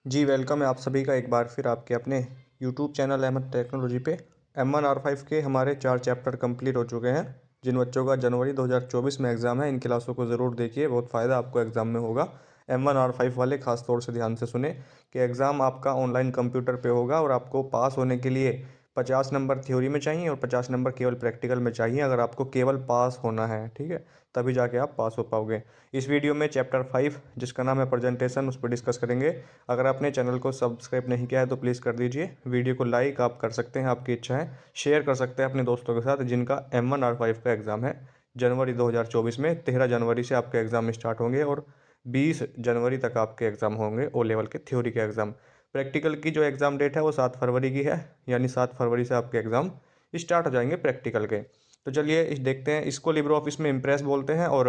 जी welcome है आप सभी का एक बार फिर आपके अपने यूट्यूब चैनल अहमद टेक्नोलॉजी पे। M1R5 के हमारे 4 चैप्टर कंप्लीट हो चुके हैं। जिन बच्चों का जनवरी 2024 में एग्ज़ाम है इन क्लासों को ज़रूर देखिए, बहुत फ़ायदा आपको एग्ज़ाम में होगा। M1R5 वाले ख़ास तौर से ध्यान से सुने कि एग्ज़ाम आपका ऑनलाइन कंप्यूटर पे होगा और आपको पास होने के लिए 50 नंबर थ्योरी में चाहिए और 50 नंबर केवल प्रैक्टिकल में चाहिए। अगर आपको केवल पास होना है, ठीक है, तभी जाके आप पास हो पाओगे। इस वीडियो में चैप्टर 5 जिसका नाम है प्रेजेंटेशन, उस पर डिस्कस करेंगे। अगर आपने चैनल को सब्सक्राइब नहीं किया है तो प्लीज़ कर दीजिए। वीडियो को लाइक आप कर सकते हैं, आपकी इच्छा है। शेयर कर सकते हैं अपने दोस्तों के साथ जिनका M1R5 का एग्ज़ाम है जनवरी 2024 में। 13 जनवरी से आपके एग्ज़ाम स्टार्ट होंगे और 20 जनवरी तक आपके एग्ज़ाम होंगे ओ लेवल के थ्योरी के एग्ज़ाम। प्रैक्टिकल की जो एग्ज़ाम डेट है वो 7 फरवरी की है, यानी 7 फरवरी से आपके एग्ज़ाम स्टार्ट हो जाएंगे प्रैक्टिकल के। तो चलिए इस देखते हैं। इसको लिब्रे ऑफिस में इम्प्रेस बोलते हैं और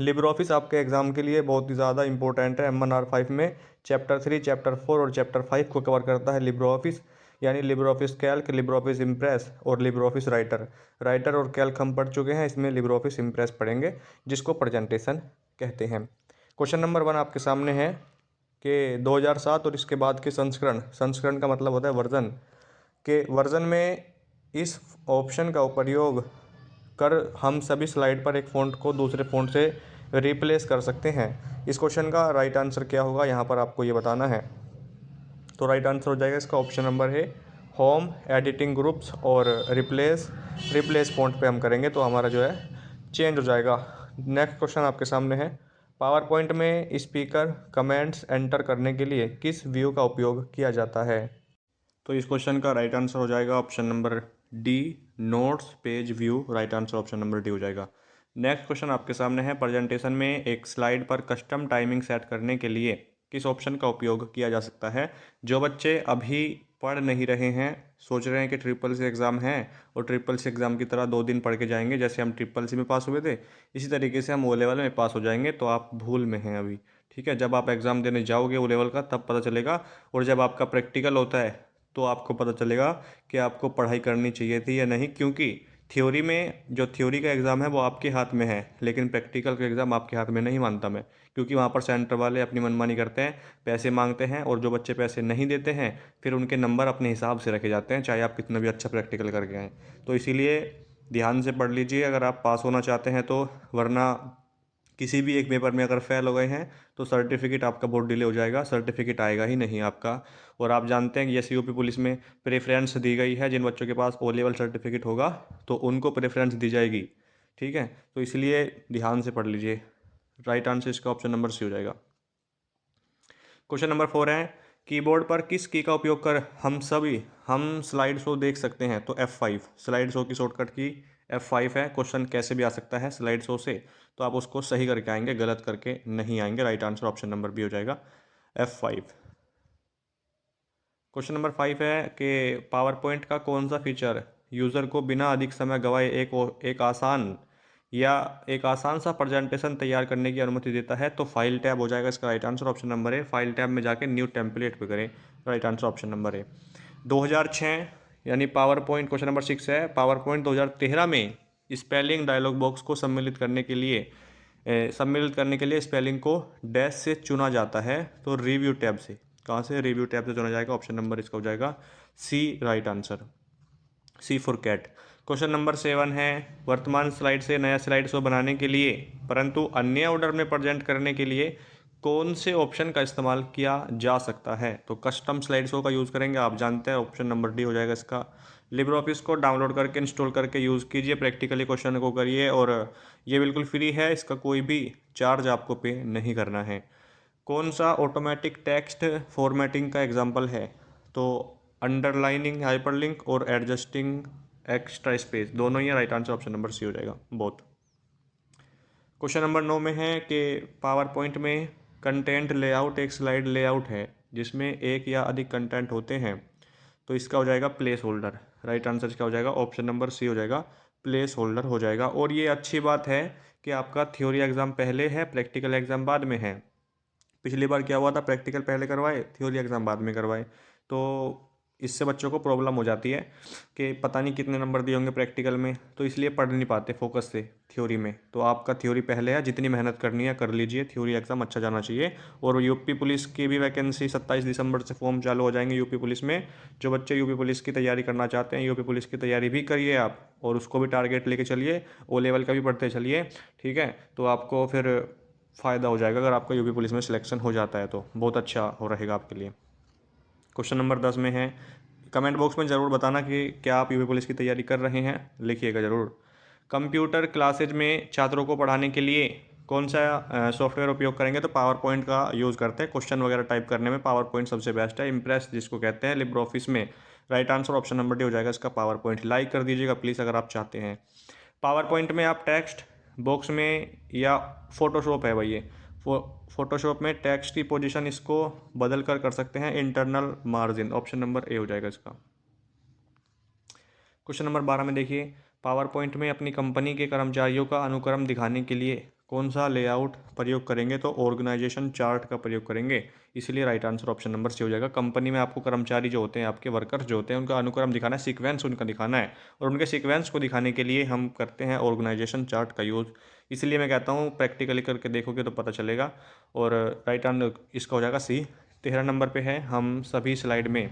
लिब्रे ऑफिस आपके एग्जाम के लिए बहुत ही ज़्यादा इंपॉर्टेंट है। M1R5 में चैप्टर 3, चैप्टर 4 और चैप्टर 5 को कवर करता है लिब्रे ऑफिस, यानी Libre office Calc, Libre office impress और लिब्रे ऑफिस राइटर। राइटर और कैल्क हम पढ़ चुके हैं, इसमें लिब्रे ऑफिस इम्प्रेस पढ़ेंगे जिसको प्रेजेंटेशन कहते हैं। क्वेश्चन नंबर 1 आपके सामने है कि 2007 और इसके बाद के संस्करण, संस्करण का मतलब होता है वर्जन, के वर्जन में इस ऑप्शन का प्रयोग कर हम सभी स्लाइड पर एक फ़ॉन्ट को दूसरे फ़ॉन्ट से रिप्लेस कर सकते हैं। इस क्वेश्चन का राइट आंसर क्या होगा यहाँ पर आपको ये बताना है। तो राइट आंसर हो जाएगा इसका ऑप्शन नंबर है होम, एडिटिंग ग्रुप्स और रिप्लेस। रिप्लेस फ़ॉन्ट पे हम करेंगे तो हमारा जो है चेंज हो जाएगा। नेक्स्ट क्वेश्चन आपके सामने है पावर पॉइंट में स्पीकर कमेंट्स एंटर करने के लिए किस व्यू का उपयोग किया जाता है। तो इस क्वेश्चन का राइट आंसर हो जाएगा option number D, notes page view. Right answer option number D हो जाएगा। नेक्स्ट क्वेश्चन आपके सामने है प्रेजेंटेशन में एक स्लाइड पर कस्टम टाइमिंग सेट करने के लिए किस ऑप्शन का उपयोग किया जा सकता है। जो बच्चे अभी पढ़ नहीं रहे हैं, सोच रहे हैं कि ट्रिपल सी एग्ज़ाम है और ट्रिपल सी एग्ज़ाम की तरह 2 दिन पढ़ के जाएंगे, जैसे हम ट्रिपल सी में पास हुए थे इसी तरीके से हम ओ लेवल में पास हो जाएंगे, तो आप भूल में हैं अभी। ठीक है, जब आप एग्ज़ाम देने जाओगे ओ लेवल का तब पता चलेगा, और जब आपका प्रैक्टिकल होता है तो आपको पता चलेगा कि आपको पढ़ाई करनी चाहिए थी या नहीं। क्योंकि थ्योरी में जो थ्योरी का एग्ज़ाम है वो आपके हाथ में है, लेकिन प्रैक्टिकल का एग्ज़ाम आपके हाथ में नहीं मानता मैं। क्योंकि वहाँ पर सेंटर वाले अपनी मनमानी करते हैं, पैसे मांगते हैं, और जो बच्चे पैसे नहीं देते हैं फिर उनके नंबर अपने हिसाब से रखे जाते हैं, चाहे आप कितना भी अच्छा प्रैक्टिकल करके आएँ। तो इसीलिए ध्यान से पढ़ लीजिए अगर आप पास होना चाहते हैं तो, वरना किसी भी एक पेपर में अगर फेल हो गए हैं तो सर्टिफिकेट आपका बहुत डिले हो जाएगा, सर्टिफिकेट आएगा ही नहीं आपका। और आप जानते हैं कि जैसे यूपी पुलिस में प्रेफरेंस दी गई है, जिन बच्चों के पास ओ लेवल सर्टिफिकेट होगा तो उनको प्रेफरेंस दी जाएगी। ठीक है, तो इसलिए ध्यान से पढ़ लीजिए। राइट आंसर इसका ऑप्शन नंबर सी हो जाएगा। क्वेश्चन नंबर 4 है कीबोर्ड पर किस की का उपयोग कर हम स्लाइड शो देख सकते हैं। तो F5, स्लाइड शो की शॉर्टकट की F5 है। क्वेश्चन कैसे भी आ सकता है स्लाइड शो से, तो आप उसको सही करके आएंगे, गलत करके नहीं आएंगे। Right answer option number B हो जाएगा F5। क्वेश्चन नंबर 5 है कि पावर पॉइंट का कौन सा फीचर यूज़र को बिना अधिक समय गवाए एक आसान सा प्रेजेंटेशन तैयार करने की अनुमति देता है। तो फाइल टैब हो जाएगा इसका राइट आंसर ऑप्शन नंबर है। फाइल टैब में जाके न्यू टेम्पलेट पे करें। राइट आंसर ऑप्शन नंबर है 2006, यानी पावर पॉइंट। क्वेश्चन नंबर 6 है पावर पॉइंट 2013 में स्पेलिंग डायलॉग बॉक्स को सम्मिलित करने के लिए स्पेलिंग को डैश से चुना जाता है। तो रिव्यू टैब से, कहाँ से, रिव्यू टैब से चुना जाएगा। ऑप्शन नंबर इसका हो जाएगा C, right answer, C for cat. Question number 7 है वर्तमान स्लाइड से नया स्लाइड शो बनाने के लिए परंतु अन्य ऑर्डर में प्रेजेंट करने के लिए कौन से ऑप्शन का इस्तेमाल किया जा सकता है। तो कस्टम स्लाइड शो का यूज़ करेंगे, आप जानते हैं, ऑप्शन नंबर डी हो जाएगा इसका। लिब्रे ऑफिस को डाउनलोड करके इंस्टॉल करके यूज़ कीजिए, प्रैक्टिकली क्वेश्चन को करिए, और ये बिल्कुल फ्री है, इसका कोई भी चार्ज आपको पे नहीं करना है। कौन सा ऑटोमेटिक टेक्स्ट फॉर्मेटिंग का एग्जाम्पल है। तो अंडरलाइनिंग, हाइपरलिंक और एडजस्टिंग एक्स्ट्रा स्पेस, दोनों ही right answer option number C हो जाएगा बोथ। क्वेश्चन नंबर 9 में है कि पावर पॉइंट में कंटेंट लेआउट एक स्लाइड लेआउट है जिसमें एक या अधिक कंटेंट होते हैं। तो इसका हो जाएगा प्लेस होल्डर। राइट आंसर इसका हो जाएगा ऑप्शन नंबर सी हो जाएगा, प्लेस होल्डर हो जाएगा। और ये अच्छी बात है कि आपका थ्योरी एग्ज़ाम पहले है, प्रैक्टिकल एग्ज़ाम बाद में है। पिछली बार क्या हुआ था, प्रैक्टिकल पहले करवाए, थ्योरी एग्ज़ाम बाद में करवाए। तो इससे बच्चों को प्रॉब्लम हो जाती है कि पता नहीं कितने नंबर दिए होंगे प्रैक्टिकल में, तो इसलिए पढ़ नहीं पाते फोकस से थ्योरी में। तो आपका थ्योरी पहले है, जितनी मेहनत करनी है कर लीजिए, थ्योरी एग्ज़ाम अच्छा जाना चाहिए। और यूपी पुलिस की भी वैकेंसी 27 दिसंबर से फॉर्म चालू हो जाएंगे यूपी पुलिस में। जो बच्चे यूपी पुलिस की तैयारी करना चाहते हैं, यूपी पुलिस की तैयारी भी करिए आप, और उसको भी टारगेट लेके चलिए, ओ लेवल का भी पढ़ते चलिए, ठीक है। तो आपको फिर फ़ायदा हो जाएगा, अगर आपका यूपी पुलिस में सिलेक्शन हो जाता है तो बहुत अच्छा हो रहेगा आपके लिए। क्वेश्चन नंबर 10 में है, कमेंट बॉक्स में ज़रूर बताना कि क्या आप यूपी पुलिस की तैयारी कर रहे हैं, लिखिएगा ज़रूर। कंप्यूटर क्लासेज में छात्रों को पढ़ाने के लिए कौन सा सॉफ्टवेयर उपयोग करेंगे, तो पावर पॉइंट का यूज़ करते हैं। क्वेश्चन वगैरह टाइप करने में पावर पॉइंट सबसे बेस्ट है, इम्प्रेस जिसको कहते हैं, लिब्रे ऑफिस में। Right answer option number D हो जाएगा इसका, पावर पॉइंट। लाइक कर दीजिएगा प्लीज़ अगर आप चाहते हैं। पावर पॉइंट में आप टेक्स्ट बॉक्स में, या फोटोशॉप है भाई ये, फोटोशॉप में टेक्स्ट की पोजीशन इसको बदल कर सकते हैं, internal margin. Option number A हो जाएगा इसका। क्वेश्चन नंबर 12 में देखिए, पावर पॉइंट में अपनी कंपनी के कर्मचारियों का अनुक्रम दिखाने के लिए कौन सा लेआउट प्रयोग करेंगे, तो ऑर्गेनाइजेशन चार्ट का प्रयोग करेंगे। इसलिए right answer option number C हो जाएगा। कंपनी में आपको कर्मचारी जो होते हैं, आपके वर्कर्स जो होते हैं, उनका अनुक्रम दिखाना है, सीक्वेंस उनका दिखाना है, और उनके सीक्वेंस को दिखाने के लिए हम करते हैं ऑर्गेनाइजेशन चार्ट का यूज़। इसलिए मैं कहता हूँ प्रैक्टिकली करके देखोगे तो पता चलेगा। और राइट आंसर इसका हो जाएगा सी। 13 नंबर पे है, हम सभी स्लाइड में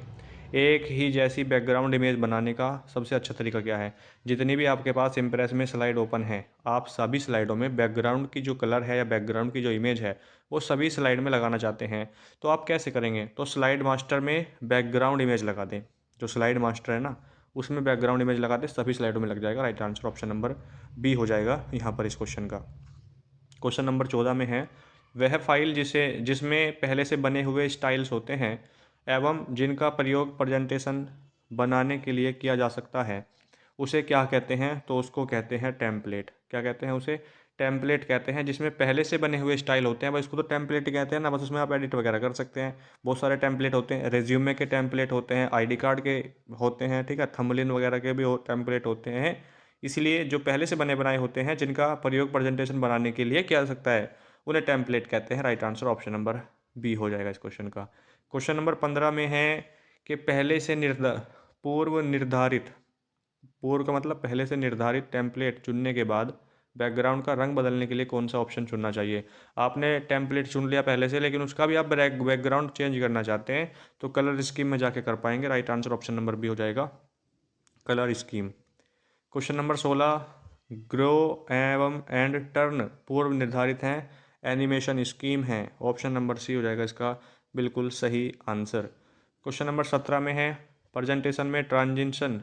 एक ही जैसी बैकग्राउंड इमेज बनाने का सबसे अच्छा तरीका क्या है। जितनी भी आपके पास इम्प्रेस में स्लाइड ओपन है, आप सभी स्लाइडों में बैकग्राउंड की जो कलर है या बैकग्राउंड की जो इमेज है वो सभी स्लाइड में लगाना चाहते हैं, तो आप कैसे करेंगे, तो स्लाइड मास्टर में बैकग्राउंड इमेज लगा दें। जो स्लाइड मास्टर है ना, उसमें बैकग्राउंड इमेज लगा दें, सभी स्लाइडों में लग जाएगा। Right answer option number B हो जाएगा यहाँ पर इस क्वेश्चन का। क्वेश्चन नंबर 14 में है, वह फाइल जिसमें पहले से बने हुए स्टाइल्स होते हैं एवं जिनका प्रयोग प्रेजेंटेशन बनाने के लिए किया जा सकता है, उसे क्या कहते हैं, तो उसको कहते हैं टेम्पलेट। क्या कहते हैं उसे, टेम्पलेट कहते हैं। जिसमें पहले से बने हुए स्टाइल होते हैं, बस इसको तो टेम्पलेट ही कहते हैं ना, बस उसमें आप एडिट वगैरह कर सकते हैं। बहुत सारे टेम्पलेट होते हैं, रेज्यूमे के टेम्पलेट होते हैं, आईडी कार्ड के होते हैं, ठीक है, थंबनेल वगैरह के भी टेम्पलेट होते हैं। इसलिए जो पहले से बने बनाए होते हैं, जिनका प्रयोग प्रेजेंटेशन बनाने के लिए किया जा सकता है, उन्हें टेम्पलेट कहते हैं। Right answer option number B हो जाएगा इस क्वेश्चन का। क्वेश्चन नंबर 15 में है कि पहले से पूर्व निर्धारित, पूर्व का मतलब पहले से निर्धारित टेम्पलेट चुनने के बाद बैकग्राउंड का रंग बदलने के लिए कौन सा ऑप्शन चुनना चाहिए। आपने टेम्पलेट चुन लिया पहले से, लेकिन उसका भी आप बैकग्राउंड चेंज करना चाहते हैं, तो कलर स्कीम में जाके कर पाएंगे। Right answer option number B हो जाएगा, colour scheme. Question number 16, grow एवं एंड टर्न पूर्व निर्धारित हैं, एनिमेशन स्कीम है। ऑप्शन नंबर सी हो जाएगा इसका बिल्कुल सही आंसर। क्वेश्चन नंबर 17 में है, प्रेजेंटेशन में ट्रांजिशन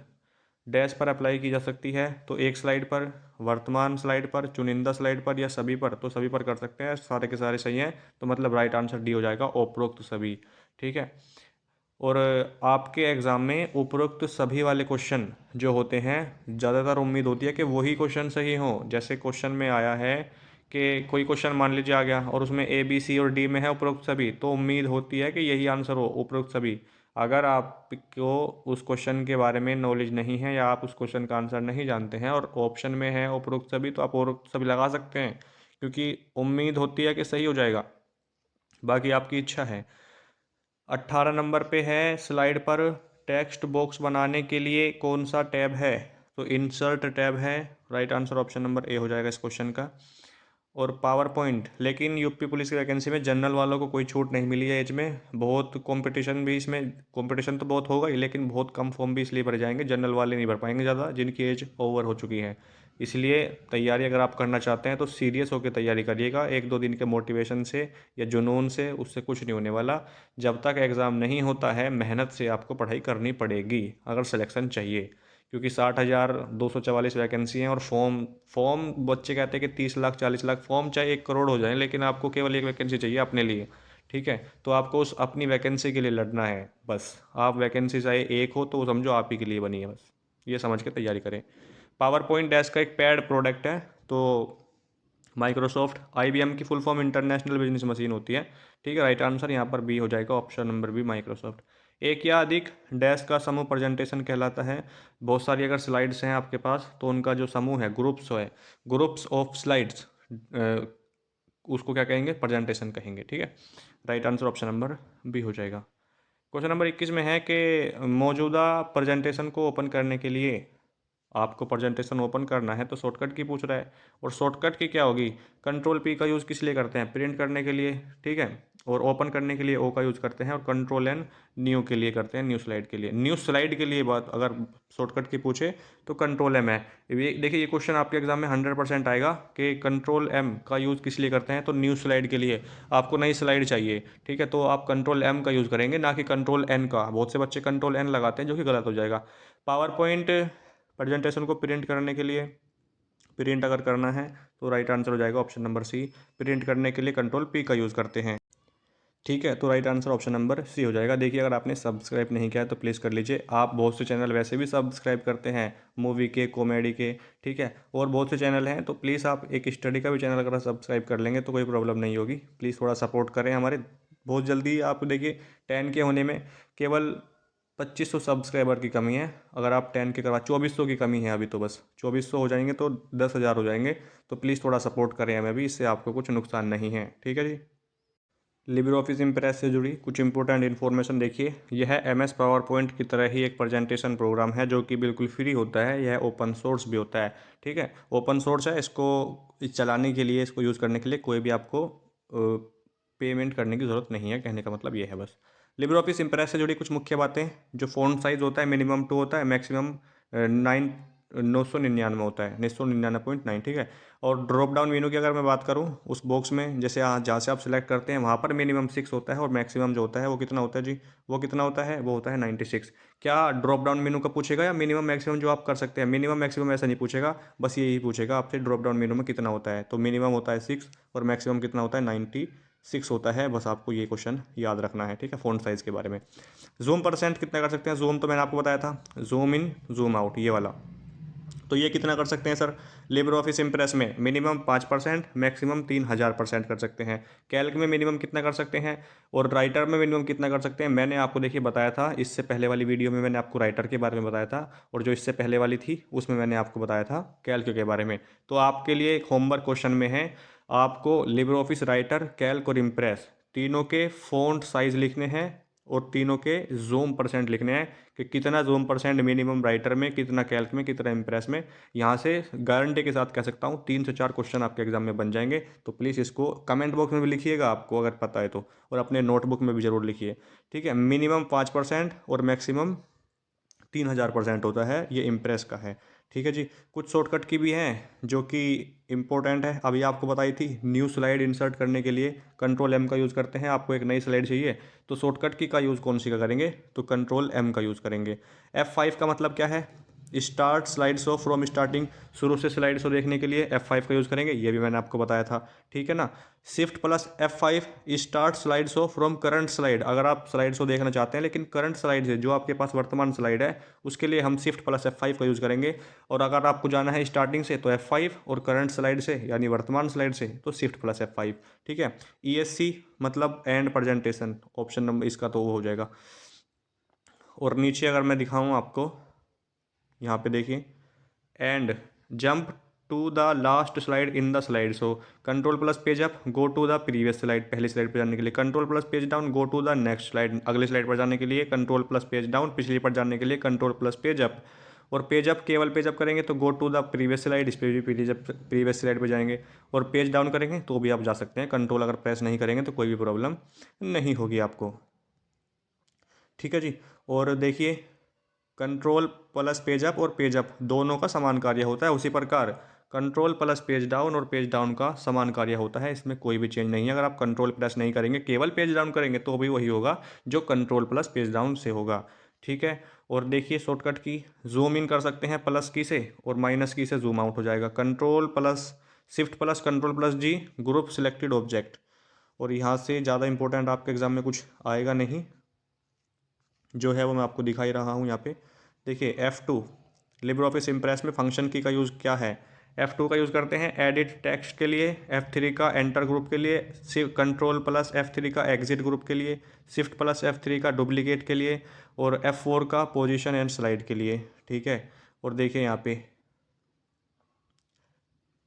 डैश पर अप्लाई की जा सकती है, तो एक स्लाइड पर, वर्तमान स्लाइड पर, चुनिंदा स्लाइड पर, या सभी पर, तो सभी पर कर सकते हैं। सारे के सारे सही हैं, तो मतलब राइट आंसर डी हो जाएगा, उपरोक्त सभी, ठीक है। और आपके एग्ज़ाम में उपरोक्त सभी वाले क्वेश्चन जो होते हैं, ज़्यादातर उम्मीद होती है कि वही क्वेश्चन सही हों। जैसे क्वेश्चन में आया है कि कोई क्वेश्चन मान लीजिए आ गया और उसमें ए बी सी और डी में है उपरोक्त सभी, तो उम्मीद होती है कि यही आंसर हो, उपरोक्त सभी। अगर आपको उस क्वेश्चन के बारे में नॉलेज नहीं है, या आप उस क्वेश्चन का आंसर नहीं जानते हैं और ऑप्शन में है उपरोक्त सभी, तो आप उपरोक्त सभी लगा सकते हैं, क्योंकि उम्मीद होती है कि सही हो जाएगा। बाकी आपकी इच्छा है। 18 नंबर पे है, स्लाइड पर टेक्स्ट बॉक्स बनाने के लिए कौन सा टैब है, तो इंसर्ट टैब है। Right answer option number A हो जाएगा इस क्वेश्चन का। और पावर पॉइंट, लेकिन यूपी पुलिस की वैकेंसी में जनरल वालों को कोई छूट नहीं मिली है एज में, बहुत कंपटीशन भी इसमें, कंपटीशन तो बहुत होगा ही, लेकिन बहुत कम फॉर्म भी इसलिए भरे जाएंगे, जनरल वाले नहीं भर पाएंगे ज़्यादा, जिनकी एज ओवर हो चुकी है। इसलिए तैयारी अगर आप करना चाहते हैं तो सीरियस होकर तैयारी करिएगा, एक दो दिन के मोटिवेशन से या जुनून से उससे कुछ नहीं होने वाला। जब तक एग्ज़ाम नहीं होता है, मेहनत से आपको पढ़ाई करनी पड़ेगी अगर सिलेक्शन चाहिए, क्योंकि 60,244 वैकेंसी हैं, और फॉर्म फॉर्म बच्चे कहते हैं कि 30 लाख 40 लाख फॉर्म चाहे 1 करोड़ हो जाए, लेकिन आपको केवल एक वैकेंसी चाहिए अपने लिए, ठीक है। तो आपको उस अपनी वैकेंसी के लिए लड़ना है बस। आप वैकेंसी चाहे एक हो तो वो समझो आप ही के लिए बनी है, बस ये समझ के तैयारी करें। पावर पॉइंट डेस्क का एक पैड प्रोडक्ट है, तो माइक्रोसॉफ्ट IBM की full form international business machine होती है, ठीक है। राइट आंसर यहाँ पर बी हो जाएगा, ऑप्शन नंबर बी, माइक्रोसॉफ्ट। एक या अधिक डैश का समूह प्रेजेंटेशन कहलाता है। बहुत सारी अगर स्लाइड्स हैं आपके पास, तो उनका जो समूह है, ग्रुप्स है, ग्रुप्स ऑफ स्लाइड्स, उसको क्या कहेंगे, प्रेजेंटेशन कहेंगे, ठीक है। Right answer option number B हो जाएगा। क्वेश्चन नंबर 21 में है कि मौजूदा प्रेजेंटेशन को ओपन करने के लिए आपको प्रेजेंटेशन ओपन करना है तो शॉर्टकट की पूछ रहा है। और शॉर्टकट की क्या होगी, कंट्रोल पी का यूज़ किस लिए करते हैं, प्रिंट करने के लिए, ठीक है। और ओपन करने के लिए ओ का यूज़ करते हैं, और कंट्रोल एन न्यू के लिए करते हैं, न्यू स्लाइड के लिए। न्यू स्लाइड के लिए बात अगर शॉर्टकट की पूछे तो कंट्रोल एम है। ये देखिए, ये क्वेश्चन आपके एग्जाम में 100% आएगा कि कंट्रोल एम का यूज़ किस लिए करते हैं, तो न्यू स्लाइड के लिए। आपको नई स्लाइड चाहिए, ठीक है, तो आप कंट्रोल एम का यूज़ करेंगे, ना कि कंट्रोल एन का। बहुत से बच्चे कंट्रोल एन लगाते हैं जो कि गलत हो जाएगा। पावर पॉइंट प्रेजेंटेशन को प्रिंट करने के लिए, प्रिंट अगर करना है तो राइट आंसर हो जाएगा ऑप्शन नंबर सी। प्रिंट करने के लिए कंट्रोल पी का यूज़ करते हैं, ठीक है। तो right answer option number C हो जाएगा। देखिए, अगर आपने सब्सक्राइब नहीं किया है तो प्लीज़ कर लीजिए। आप बहुत से चैनल वैसे भी सब्सक्राइब करते हैं, मूवी के, कॉमेडी के, ठीक है, और बहुत से चैनल हैं, तो प्लीज़ आप एक स्टडी का भी चैनल अगर सब्सक्राइब कर लेंगे तो कोई प्रॉब्लम नहीं होगी। प्लीज़ थोड़ा सपोर्ट करें हमारे। बहुत जल्दी आप देखिए 10 के होने में केवल 2500 सब्सक्राइबर की कमी है। अगर आप 10 के करवा, 2400 की कमी है अभी, तो बस 2400 हो जाएंगे तो 10,000 हो जाएंगे। तो प्लीज़ थोड़ा सपोर्ट करें हमें भी, इससे आपको कुछ नुकसान नहीं है, ठीक है जी। लिब्रे ऑफिस इम्प्रेस से जुड़ी कुछ इंपॉर्टेंट इन्फॉर्मेशन देखिए। यह MS पावर पॉइंट की तरह ही एक प्रेजेंटेशन प्रोग्राम है जो कि बिल्कुल फ्री होता है। यह ओपन सोर्स भी होता है, ठीक है। ओपन सोर्स है, इसको चलाने के लिए, इसको यूज़ करने के लिए कोई भी आपको पेमेंट करने की ज़रूरत नहीं है। कहने का मतलब ये है बस। लिब्रे ऑफिस इम्प्रेस से जुड़ी कुछ मुख्य बातें, जो फ़ॉन्ट साइज़ होता है मिनिमम 2 होता है, मैक्सिमम 999 होता है, 999.9, ठीक है। और ड्रॉप डाउन मेनू की अगर मैं बात करूँ, उस बॉक्स में जैसे जहाँ से आप सिलेक्ट करते हैं वहाँ पर मिनिमम 6 होता है, और मैक्सिमम जो होता है वो कितना होता है जी, वो कितना होता है, वो होता है 96। क्या ड्रॉप डाउन मेनू का पूछेगा या मिनिमम मैक्सिमम जो आप कर सकते हैं? मिनिमम मैक्सिमम ऐसा नहीं पूछेगा, बस यही पूछेगा आपसे ड्रॉप डाउन मेनू में कितना होता है। तो मिनिमम होता है 6 और मैक्सिमम कितना होता है, 96 होता है। बस आपको ये क्वेश्चन याद रखना है, ठीक है, फ़ॉन्ट साइज़ के बारे में। जूम परसेंट कितना कर सकते हैं? जूम तो मैंने आपको बताया था, जूम इन जूम आउट, ये वाला। तो ये कितना कर सकते हैं सर? लिब्रे ऑफिस इम्प्रेस में मिनिमम 5%, मैक्सिमम 3000% कर सकते हैं। कैल्क में मिनिमम कितना कर सकते हैं, और राइटर में मिनिमम कितना कर सकते हैं? मैंने आपको देखिए बताया था, इससे पहले वाली वीडियो में मैंने आपको राइटर के बारे में बताया था, और जो इससे पहले वाली थी उसमें मैंने आपको बताया था कैल्क के बारे में। तो आपके लिए एक होमवर्क क्वेश्चन में है, आपको लिब्रे ऑफिस राइटर, कैल्क और इम्प्रेस तीनों के फ़ॉन्ट साइज़ लिखने हैं, और तीनों के जूम परसेंट लिखने हैं कि कितना जूम परसेंट मिनिमम राइटर में, कितना कैल्क में, कितना इम्प्रेस में। यहाँ से गारंटी के साथ कह सकता हूँ 3 से 4 क्वेश्चन आपके एग्जाम में बन जाएंगे। तो प्लीज़ इसको कमेंट बॉक्स में भी लिखिएगा आपको अगर पता है तो, और अपने नोटबुक में भी ज़रूर लिखिए, ठीक है। मिनिमम 5% और मैक्सिमम 3000% होता है, ये इम्प्रेस का है, ठीक है जी। कुछ शॉर्टकट की भी हैं जो कि इम्पोर्टेंट है, अभी आपको बताई थी। न्यू स्लाइड इंसर्ट करने के लिए कंट्रोल एम का यूज़ करते हैं। आपको एक नई स्लाइड चाहिए तो शॉर्टकट की का यूज़ कौन सी का करेंगे, तो कंट्रोल एम का यूज़ करेंगे। F5 का मतलब क्या है? Start slide show from starting, शुरू से स्लाइड शो देखने के लिए F5 का यूज़ करेंगे, ये भी मैंने आपको बताया था, ठीक है ना। Shift plus F5 start slide show from current slide. अगर आप स्लाइड शो देखना चाहते हैं लेकिन करंट स्लाइड से, जो आपके पास वर्तमान स्लाइड है, उसके लिए हम शिफ्ट प्लस F5 का यूज़ करेंगे। और अगर आपको जाना है स्टार्टिंग से तो F5, और करंट स्लाइड से यानी वर्तमान स्लाइड से तो शिफ्ट प्लस F5, ठीक है। ESC मतलब एंड प्रेजेंटेशन, ऑप्शन नंबर इसका तो वो हो जाएगा। और नीचे अगर मैं दिखाऊँ आपको, यहाँ पे देखिए, end jump to the last slide in the slide show, control plus page up go to the previous slide, पहली स्लाइड पर जाने के लिए, control plus page down go to the next slide, अगले स्लाइड पर जाने के लिए कंट्रोल प्लस पेज डाउन, पिछली पर जाने के लिए कंट्रोल प्लस पेज अप। और पेज अप, केवल पेज अप करेंगे तो go to the previous slide, इस पर भी प्रीवियस स्लाइड पर जाएंगे। और पेज डाउन करेंगे तो भी आप जा सकते हैं, कंट्रोल अगर प्रेस नहीं करेंगे तो कोई भी प्रॉब्लम नहीं होगी आपको, ठीक है जी। और देखिए, कंट्रोल प्लस पेज अप और पेज अप दोनों का समान कार्य होता है, उसी प्रकार कंट्रोल प्लस पेज डाउन और पेज डाउन का समान कार्य होता है, इसमें कोई भी चेंज नहीं है। अगर आप कंट्रोल प्रेस नहीं करेंगे, केवल पेज डाउन करेंगे तो भी वही होगा जो कंट्रोल प्लस पेज डाउन से होगा, ठीक है। और देखिए, शॉर्टकट की जूम इन कर सकते हैं प्लस की से, और माइनस की से जूम आउट हो जाएगा। Control plus shift plus control plus G, group selected object. और यहाँ से ज़्यादा इंपॉर्टेंट आपके एग्जाम में कुछ आएगा नहीं, जो है वो मैं आपको दिखा ही रहा हूँ यहाँ पे। देखिए, F2 लिब्रे ऑफिस इम्प्रेस में फंक्शन की का यूज़ क्या है? F2 का यूज़ करते हैं एडिट टेक्स्ट के लिए, F3 का एंटर ग्रुप के लिए, कंट्रोल प्लस F3 का एग्जिट ग्रुप के लिए, शिफ्ट प्लस F3 का डुप्लीकेट के लिए, और F4 का पोजीशन एंड स्लाइड के लिए, ठीक है। और देखिए यहाँ पे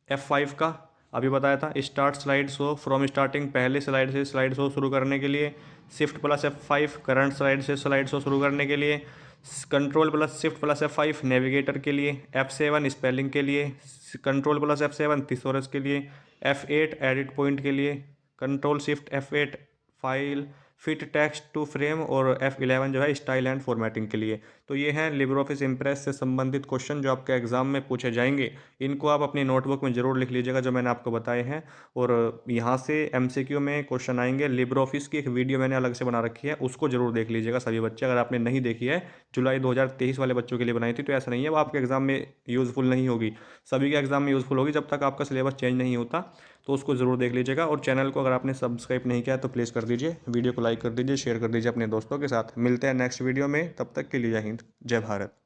F5 का अभी बताया था, start slide show from starting, पहले स्लाइड से स्लाइड शो शुरू करने के लिए। Shift+F5 करंट स्लाइड शो शुरू करने के लिए, Ctrl+Shift+F5 नेविगेटर के लिए, F7 स्पेलिंग के लिए, Ctrl+F7 थिसॉरस के लिए, F8 एडिट पॉइंट के लिए, Ctrl+Shift+F8 file fit text to frame और F11 जो है स्टाइल एंड फॉर्मेटिंग के लिए। तो ये हैं लिब्रे ऑफिस इम्प्रेस से संबंधित क्वेश्चन जो आपके एग्जाम में पूछे जाएंगे। इनको आप अपनी नोटबुक में ज़रूर लिख लीजिएगा जो मैंने आपको बताए हैं। और यहाँ से MCQ में क्वेश्चन आएंगे। लिब्रे ऑफिस की एक वीडियो मैंने अलग से बना रखी है, उसको जरूर देख लीजिएगा सभी बच्चे, अगर आपने नहीं देखी है। जुलाई 2023 वाले बच्चों के लिए बनाई थी, तो ऐसा नहीं है वो आपके एग्जाम में यूज़फुल नहीं होगी, सभी के एग्जाम में यूज़फुल होगी जब तक आपका सिलेबस चेंज नहीं होता। तो उसको ज़रूर देख लीजिएगा। और चैनल को अगर आपने सब्सक्राइब नहीं किया तो प्लीज़ कर दीजिए, वीडियो को लाइक कर दीजिए, शेयर कर दीजिए अपने दोस्तों के साथ। मिलते हैं नेक्स्ट वीडियो में, तब तक के लिए जय हिंद, जय भारत।